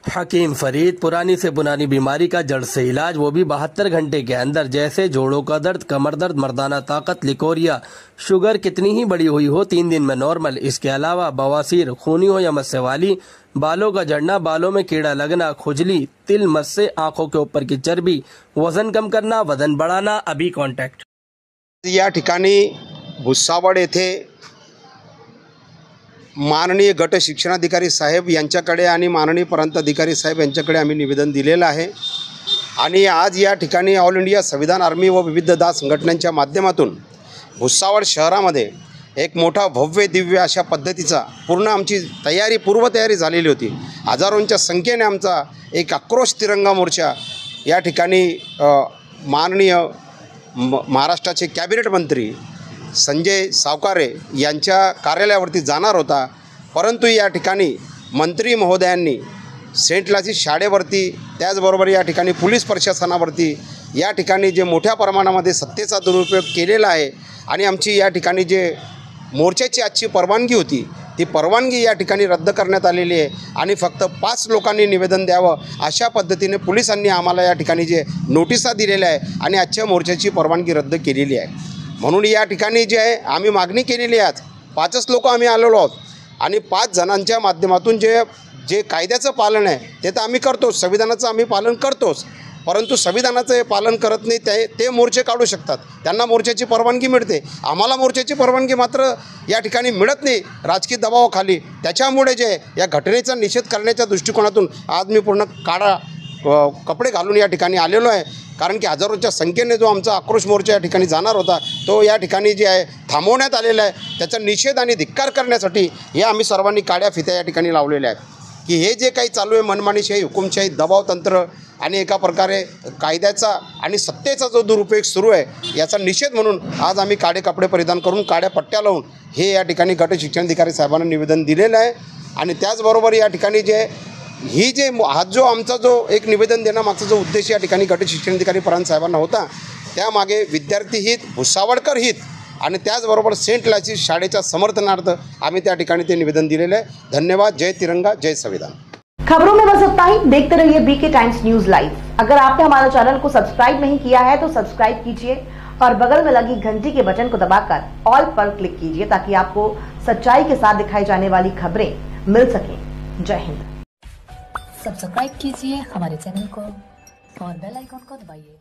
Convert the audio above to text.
हकीम फरीद, पुरानी से पुरानी बीमारी का जड़ से इलाज, वो भी 72 घंटे के अंदर। जैसे जोड़ों का दर्द, कमर दर्द, मर्दाना ताकत, लिकोरिया, शुगर कितनी ही बड़ी हुई हो 3 दिन में नॉर्मल। इसके अलावा बवासीर, खूनी हो या मस्से वाली, बालों का झड़ना, बालों में कीड़ा लगना, खुजली, तिल, मस्से, आंखों के ऊपर की चर्बी, वजन कम करना, वजन बढ़ाना। अभी कॉन्टैक्ट। या ठिकाणी भुसावळ येथे माननीय गट शिक्षणाधिकारी साहेब यांच्याकडे आणि माननीय प्रांत अधिकारी साहेब यांच्याकडे आम्ही निवेदन दिलेलं आहे। आणि आज या ठिकाणी ऑल इंडिया संविधान आर्मी व विविध दास संघटनांच्या माध्यमातून भुसावळ शहरामध्ये एक मोठा भव्य दिव्य अशा पद्धतीचा पूर्ण आमची पूर्वतयारी झालेली होती। हजारोंच्या संख्येने आमचा एक आक्रोश तिरंगा मोर्चा या ठिकाणी माननीय महाराष्ट्राचे कॅबिनेट मंत्री संजय सावकारे यांच्या कार्यालयावरती जाणार होता, परंतु या ठिकाणी मंत्री महोदयांनी सेंट लासी शाळेवरती, त्याचबरोबर या ठिकाणी पोलीस प्रशासनावरती या ठिकाणी जे मोठ्या प्रमाणामध्ये सत्तेचा दुरुपयोग केलेला आहे आणि आमची या ठिकाणी जे मोर्चाची आजची परवानगी होती ती परवानगी या ठिकाणी रद्द करण्यात आलेली आहे आणि फक्त 5 लोकांनी निवेदन द्यावं अशा पद्धतीने पोलिसांनी आम्हाला या ठिकाणी जे नोटिसा दिलेल्या आहे आणि आजच्या मोर्चाची परवानगी रद्द केलेली आहे। म्हणून या ठिकाणी जे आहे आम्ही मागणी केलेली आहे। 5च लोक आम्ही आलेलो आहोत आणि 5 जणांच्या माध्यमातून जे कायद्याचं पालन आहे ते तर आम्ही करतोच, संविधानाचं आम्ही पालन करतोच, परंतु संविधानाचं हे पालन करत नाही ते मोर्चे काढू शकतात, त्यांना मोर्चाची परवानगी मिळते, आम्हाला मोर्चाची परवानगी मात्र या ठिकाणी मिळत नाही राजकीय दबावाखाली। त्याच्यामुळे जे या घटनेचा निषेध करण्याच्या दृष्टिकोनातून आज मी पूर्ण काळा कपडे घालून या ठिकाणी आलेलो आहे, कारण की हजारोच्या संख्येने जो आमचा आक्रोश मोर्चा या ठिकाणी जाणार होता तो या ठिकाणी जे आहे थांबवण्यात आलेला आहे। त्याचा निषेध आणि धिक्कार करण्यासाठी हे आम्ही सर्वांनी काड्या फित्या या ठिकाणी लावलेल्या आहेत की हे जे काही चालू आहे मनमानीशाही, हुकुमशाही, दबावतंत्र आणि एका प्रकारे कायद्याचा आणि सत्तेचा जो दुरुपयोग सुरू आहे याचा निषेध म्हणून आज आम्ही काळे कपडे परिधान करून काड्या पट्ट्या लावून हे या ठिकाणी गट शिक्षणाधिकारी साहेबांना निवेदन दिलेलं आहे। आणि त्याचबरोबर या ठिकाणी हा जो आमचा जो एक निवेदन देण्यामागचा जो उद्देश या ठिकाणी गट शिक्षणाधिकारी प्रांत साहेबांना होता त्यामागे विद्यार्थी हित, भुसावळकर हित आणि त्याचबरोबर सेंट लासी शाळेच्या समर्थनार्थ आम्ही त्या ठिकाणी ते निवेदन दिलेलं आहे। धन्यवाद। जय तिरंगा, जय संविधान। खबरों में बस इतना ही। देखते रहिए बीके टाइम्स न्यूज लाइव। अगर आपने हमारे चैनल को सब्सक्राइब नहीं किया है तो सब्सक्राइब कीजिए और बगल में लगी घंटी के बटन को दबाकर ऑल पर क्लिक कीजिए ताकि आपको सच्चाई के साथ दिखाई जाने वाली खबरें मिल सकें। जय हिंद। सब्सक्राइब कीजिए हमारे चैनल को और बेल आइकॉन को दबाइए।